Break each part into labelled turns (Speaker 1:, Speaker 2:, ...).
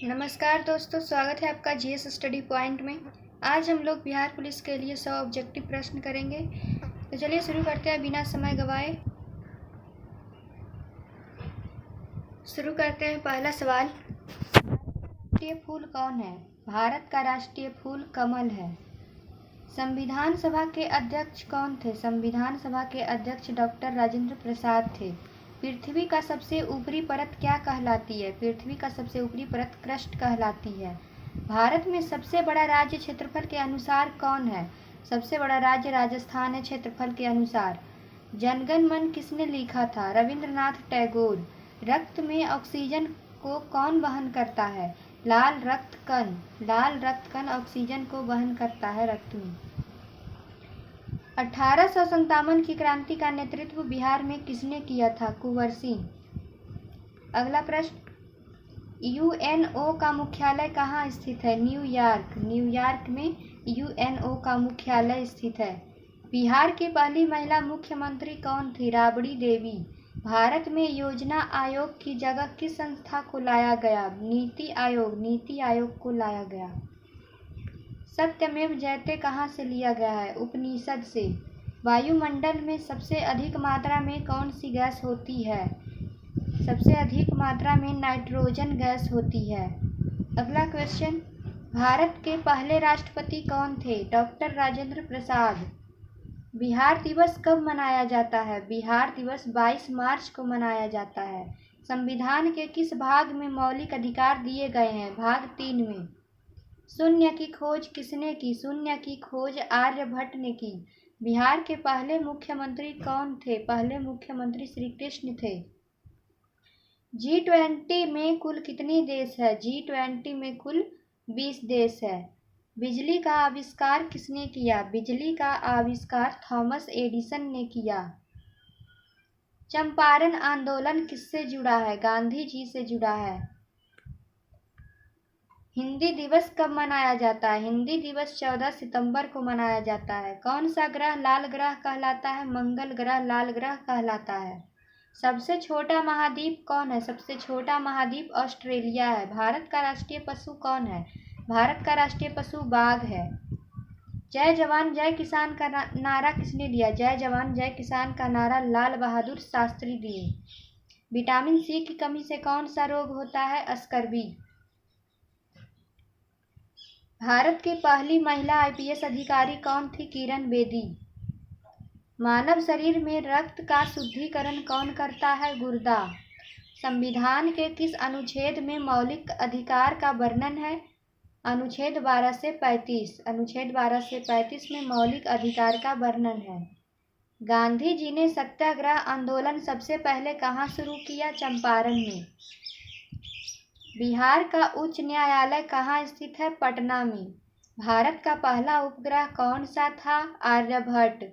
Speaker 1: नमस्कार दोस्तों, स्वागत है आपका जीएस स्टडी पॉइंट में। आज हम लोग बिहार पुलिस के लिए 100 ऑब्जेक्टिव प्रश्न करेंगे। तो चलिए शुरू करते हैं बिना समय गवाए। शुरू करते हैं। पहला सवाल, राष्ट्रीय फूल कौन है? भारत का राष्ट्रीय फूल कमल है। संविधान सभा के अध्यक्ष कौन थे? संविधान सभा के अध्यक्ष डॉक्टर राजेंद्र प्रसाद थे। पृथ्वी का सबसे ऊपरी परत क्या कहलाती है? पृथ्वी का सबसे ऊपरी परत क्रस्ट कहलाती है। भारत में सबसे बड़ा राज्य क्षेत्रफल के अनुसार कौन है? सबसे बड़ा राज्य राजस्थान है क्षेत्रफल के अनुसार। जनगण मन किसने लिखा था? रविंद्रनाथ टैगोर। रक्त में ऑक्सीजन को कौन वहन करता है? लाल रक्त कण। लाल रक्त कण ऑक्सीजन को वहन करता है रक्त में। 1857 की क्रांति का नेतृत्व बिहार में किसने किया था? कुंवर सिंह। अगला प्रश्न, यूएनओ का मुख्यालय कहाँ स्थित है? न्यूयॉर्क। न्यूयॉर्क में यूएनओ का मुख्यालय स्थित है। बिहार की पहली महिला मुख्यमंत्री कौन थी? राबड़ी देवी। भारत में योजना आयोग की जगह किस संस्था को लाया गया? नीति आयोग। नीति आयोग को लाया गया। सत्यमेव जयते कहाँ से लिया गया है? उपनिषद से। वायुमंडल में सबसे अधिक मात्रा में कौन सी गैस होती है? सबसे अधिक मात्रा में नाइट्रोजन गैस होती है। अगला क्वेश्चन, भारत के पहले राष्ट्रपति कौन थे? डॉक्टर राजेंद्र प्रसाद। बिहार दिवस कब मनाया जाता है? बिहार दिवस 22 मार्च को मनाया जाता है। संविधान के किस भाग में मौलिक अधिकार दिए गए हैं? भाग 3 में। शून्य की खोज किसने की? शून्य की खोज आर्यभट्ट ने की। बिहार के पहले मुख्यमंत्री कौन थे? पहले मुख्यमंत्री श्री कृष्ण थे। G20 में कुल कितने देश है? G20 में कुल 20 देश है। बिजली का आविष्कार किसने किया? बिजली का आविष्कार थॉमस एडिसन ने किया। चंपारण आंदोलन किससे जुड़ा है? गांधी जी से जुड़ा है। हिंदी दिवस कब मनाया जाता है? हिंदी दिवस 14 सितंबर को मनाया जाता है। कौन सा ग्रह लाल ग्रह कहलाता है? मंगल ग्रह लाल ग्रह कहलाता है। सबसे छोटा महाद्वीप कौन है? सबसे छोटा महाद्वीप ऑस्ट्रेलिया है। भारत का राष्ट्रीय पशु कौन है? भारत का राष्ट्रीय पशु बाघ है। जय जवान जय किसान का नारा किसने दिया? जय जवान जय किसान का नारा लाल बहादुर शास्त्री दिए। विटामिन सी की कमी से कौन सा रोग होता है? स्कर्वी। भारत की पहली महिला आईपीएस अधिकारी कौन थी? किरण बेदी। मानव शरीर में रक्त का शुद्धिकरण कौन करता है? गुर्दा। संविधान के किस अनुच्छेद में मौलिक अधिकार का वर्णन है? अनुच्छेद 12 से 35। अनुच्छेद 12 से 35 में मौलिक अधिकार का वर्णन है। गांधी जी ने सत्याग्रह आंदोलन सबसे पहले कहाँ शुरू किया? चंपारण में। बिहार का उच्च न्यायालय कहाँ स्थित है? पटना में। भारत का पहला उपग्रह कौन सा था? आर्यभट्ट।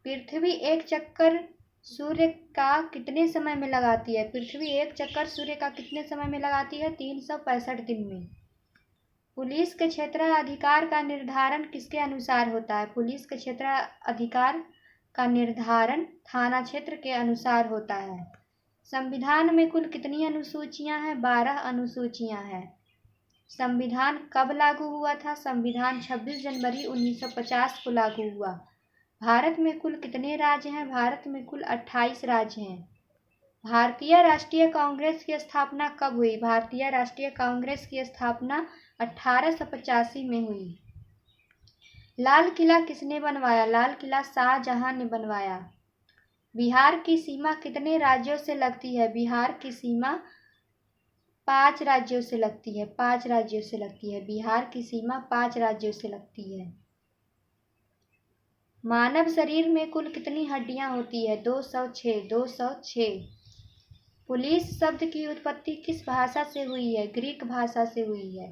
Speaker 1: पृथ्वी एक चक्कर सूर्य का कितने समय में लगाती है? पृथ्वी एक चक्कर सूर्य का कितने समय में लगाती है? 365 दिन में। पुलिस के क्षेत्राधिकार का निर्धारण किसके अनुसार होता है? पुलिस के क्षेत्राधिकार का निर्धारण थाना क्षेत्र के अनुसार होता है। संविधान में कुल कितनी अनुसूचियां हैं? 12 अनुसूचियां हैं। संविधान कब लागू हुआ था? संविधान 26 जनवरी 1950 को लागू हुआ। भारत में कुल कितने राज्य हैं? भारत में कुल 28 राज्य हैं। भारतीय राष्ट्रीय कांग्रेस की स्थापना कब हुई? भारतीय राष्ट्रीय कांग्रेस की स्थापना 1885 में हुई। लाल किला किसने बनवाया? लाल किला शाहजहां ने बनवाया। बिहार की सीमा कितने राज्यों से लगती है? बिहार की सीमा 5 राज्यों से लगती है। 5 राज्यों से लगती है। बिहार की सीमा 5 राज्यों से लगती है। मानव शरीर में कुल कितनी हड्डियां होती है? 206। 206। पुलिस शब्द की उत्पत्ति किस भाषा से हुई है? ग्रीक भाषा से हुई है।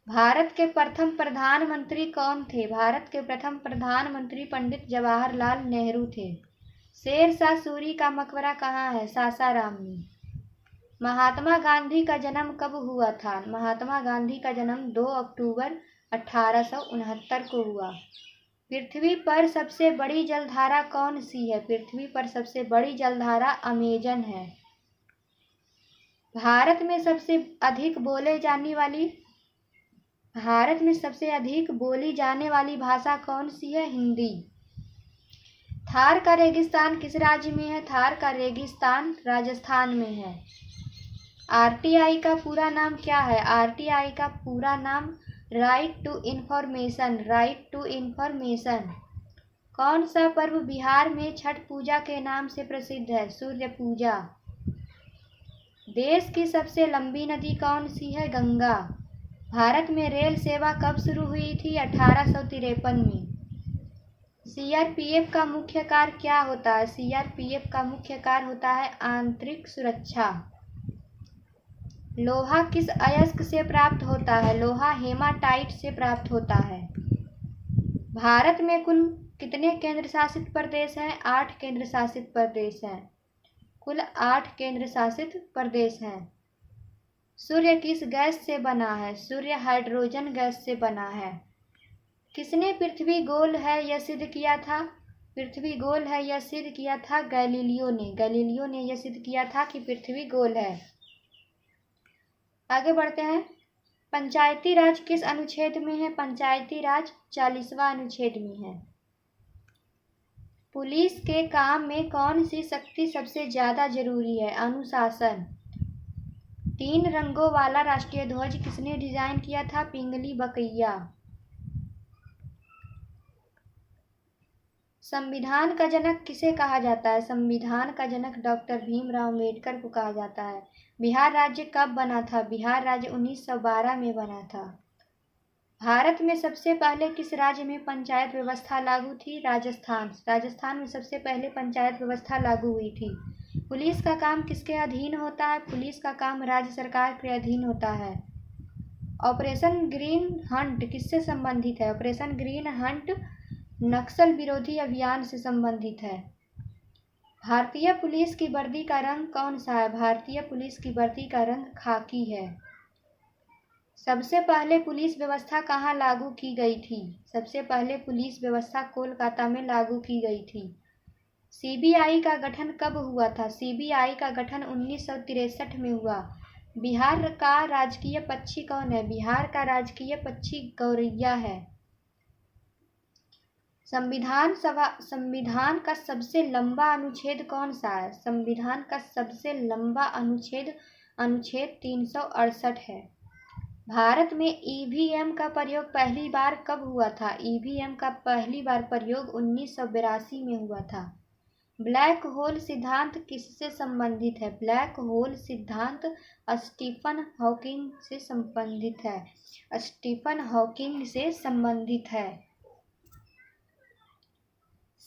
Speaker 1: भारत के प्रथम प्रधानमंत्री कौन थे? भारत के प्रथम प्रधानमंत्री पंडित जवाहरलाल नेहरू थे। शेरशाह सूरी का मकबरा कहाँ है? सासाराम में। महात्मा गांधी का जन्म कब हुआ था? महात्मा गांधी का जन्म 2 अक्टूबर 1869 को हुआ। पृथ्वी पर सबसे बड़ी जलधारा कौन सी है? पृथ्वी पर सबसे बड़ी जलधारा अमेजन है। भारत में सबसे अधिक बोली जाने वाली भाषा कौन सी है? हिंदी। थार का रेगिस्तान किस राज्य में है? थार का रेगिस्तान राजस्थान में है। आरटीआई का पूरा नाम क्या है? आरटीआई का पूरा नाम राइट टू इंफॉर्मेशन। कौन सा पर्व बिहार में छठ पूजा के नाम से प्रसिद्ध है? सूर्य पूजा। देश की सबसे लंबी नदी कौन सी है? गंगा। भारत में रेल सेवा कब शुरू हुई थी? 1853 में। सीआरपीएफ का मुख्य कार्य क्या होता है? सीआरपीएफ का मुख्य कार्य होता है आंतरिक सुरक्षा। लोहा किस अयस्क से प्राप्त होता है? लोहा हेमाटाइट से प्राप्त होता है। भारत में कुल कितने केंद्र शासित प्रदेश हैं? 8 केंद्र शासित प्रदेश हैं। कुल 8 केंद्र शासित प्रदेश हैं। सूर्य किस गैस से बना है? सूर्य हाइड्रोजन गैस से बना है। किसने पृथ्वी गोल है यह सिद्ध किया था? पृथ्वी गोल है यह सिद्ध किया था गैलीलियो ने। गैलीलियो ने यह सिद्ध किया था कि पृथ्वी गोल है। आगे बढ़ते हैं। पंचायती राज किस अनुच्छेद में है? पंचायती राज 40वां अनुच्छेद में है। पुलिस के काम में कौन सी शक्ति सबसे ज्यादा जरूरी है? अनुशासन। 3 रंगों वाला राष्ट्रीय ध्वज किसने डिजाइन किया था? पिंगली बकैया। संविधान का जनक किसे कहा जाता है? संविधान का जनक डॉक्टर भीमराव अम्बेडकर को कहा जाता है। बिहार राज्य कब बना था? बिहार राज्य 1912 में बना था। भारत में सबसे पहले किस राज्य में पंचायत व्यवस्था लागू थी? राजस्थान। राजस्थान में सबसे पहले पंचायत व्यवस्था लागू हुई थी। पुलिस का काम किसके अधीन होता है? पुलिस का काम राज्य सरकार के अधीन होता है। ऑपरेशन ग्रीन हंट किससे संबंधित है? ऑपरेशन ग्रीन हंट नक्सल विरोधी अभियान से संबंधित है। भारतीय पुलिस की वर्दी का रंग कौन सा है? भारतीय पुलिस की वर्दी का रंग खाकी है। सबसे पहले पुलिस व्यवस्था कहाँ लागू की गई थी? सबसे पहले पुलिस व्यवस्था कोलकाता में लागू की गई थी। सीबीआई का गठन कब हुआ था? सीबीआई का गठन 1963 में हुआ। बिहार का राजकीय पक्षी कौन है? बिहार का राजकीय पक्षी गौरैया है। संविधान का सबसे लंबा अनुच्छेद कौन सा है? संविधान का सबसे लंबा अनुच्छेद 368 है। भारत में ईवीएम का प्रयोग पहली बार कब हुआ था? ईवीएम का पहली बार प्रयोग 1982 में हुआ था। ब्लैक होल सिद्धांत किससे संबंधित है? ब्लैक होल सिद्धांत स्टीफन हॉकिंग से संबंधित है। स्टीफन हॉकिंग से संबंधित है।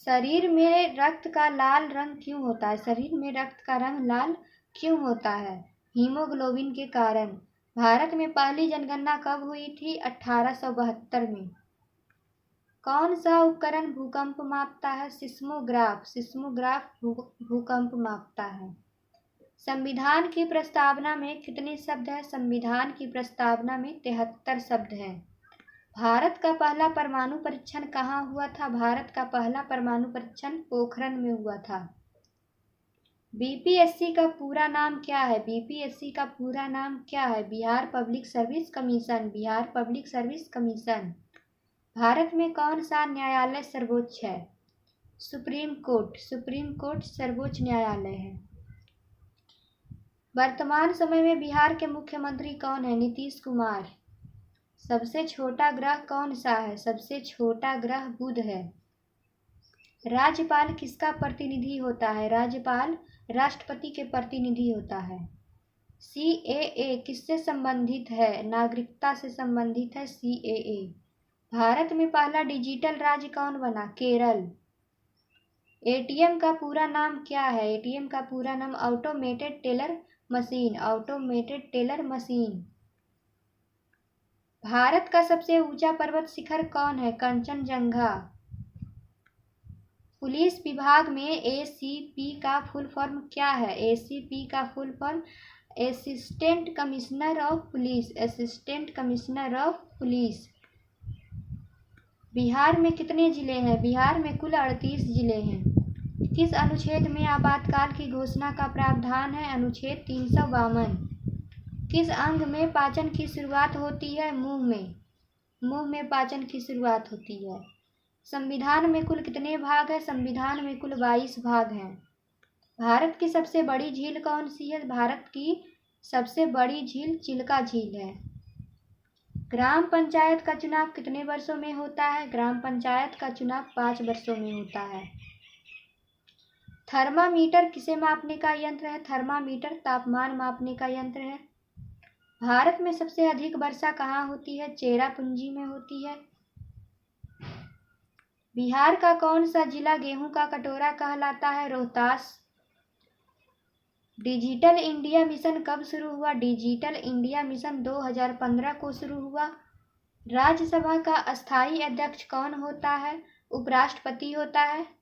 Speaker 1: शरीर में रक्त का लाल रंग क्यों होता है? शरीर में रक्त का रंग लाल क्यों होता है? हीमोग्लोबिन के कारण। भारत में पहली जनगणना कब हुई थी? 1872 में। कौन सा उपकरण भूकंप मापता है? सिस्मोग्राफ। सिस्मोग्राफ भूकंप मापता है। संविधान की प्रस्तावना में कितने शब्द हैं? संविधान की प्रस्तावना में 73 शब्द हैं। भारत का पहला परमाणु परीक्षण कहाँ हुआ था? भारत का पहला परमाणु परीक्षण पोखरण में हुआ था। बीपीएससी का पूरा नाम क्या है? बीपीएससी का पूरा नाम क्या है? Bihar public service commission. Bihar public service commission. Bharat में कौन सा न्यायालय सर्वोच्च है? Supreme court. सुप्रीम कोर्ट सर्वोच्च न्यायालय है। वर्तमान समय में बिहार के मुख्यमंत्री कौन है? नीतीश कुमार। सबसे छोटा ग्रह कौन सा है? सबसे छोटा ग्रह बुध है। राज्यपाल किसका प्रतिनिधि होता है? राज्यपाल राष्ट्रपति के प्रतिनिधि होता है। सीएए किससे संबंधित है? नागरिकता से संबंधित है सीएए। भारत में पहला डिजिटल राज्य कौन बना? केरल। एटीएम का पूरा नाम क्या है? एटीएम का पूरा नाम automated teller machine. Automated teller machine. Bharat का सबसे ऊंचा पर्वत शिखर कौन है? कंचनजंगा। पुलिस विभाग में एसीपी का फुल फॉर्म क्या है? एसीपी का full form assistant commissioner of police. Assistant commissioner of police. Bihar में कितने जिले हैं? बिहार में कुल 38 जिले हैं। किस अनुच्छेद में आपातकाल की घोषणा का प्रावधान है? अनुच्छेद 352। किस अंग में पाचन की शुरुआत होती है? मुंह में। मुंह में पाचन की शुरुआत होती है। संविधान में कुल कितने भाग हैं? संविधान में कुल 22 भाग हैं। भारत की सबसे बड़ी झील कौन सी है? भारत की सबसे बड़ी झील चिल्का झील है। ग्राम पंचायत का चुनाव कितने वर्षों में होता है? ग्राम पंचायत का चुनाव 5 वर्षों में होता है। थर्मामीटर किसे मापने का यंत्र है? थर्मामीटर तापमान मापने का यंत्र है। भारत में सबसे अधिक वर्षा कहाँ होती है? चेरापूंजी में होती है। बिहार का कौन सा जिला गेहूं का कटोरा कहलाता है? रोहतास। डिजिटल इंडिया मिशन कब शुरू हुआ? डिजिटल इंडिया मिशन 2015 को शुरू हुआ। राज्यसभा का अस्थायी अध्यक्ष कौन होता है? उपराष्ट्रपति होता है।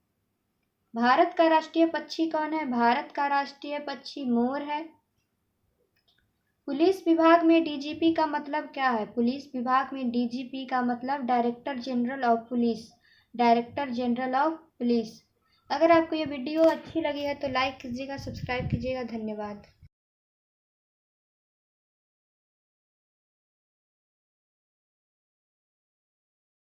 Speaker 1: भारत का राष्ट्रीय पक्षी कौन है? भारत का राष्ट्रीय पक्षी मोर है। पुलिस विभाग में डीजीपी का मतलब क्या है? पुलिस विभाग में डीजीपी का मतलब director general of police. Director general of police. अगर आपको ये वीडियो अच्छी लगी है तो लाइक कीजिएगा, सब्सक्राइब कीजिएगा। धन्यवाद।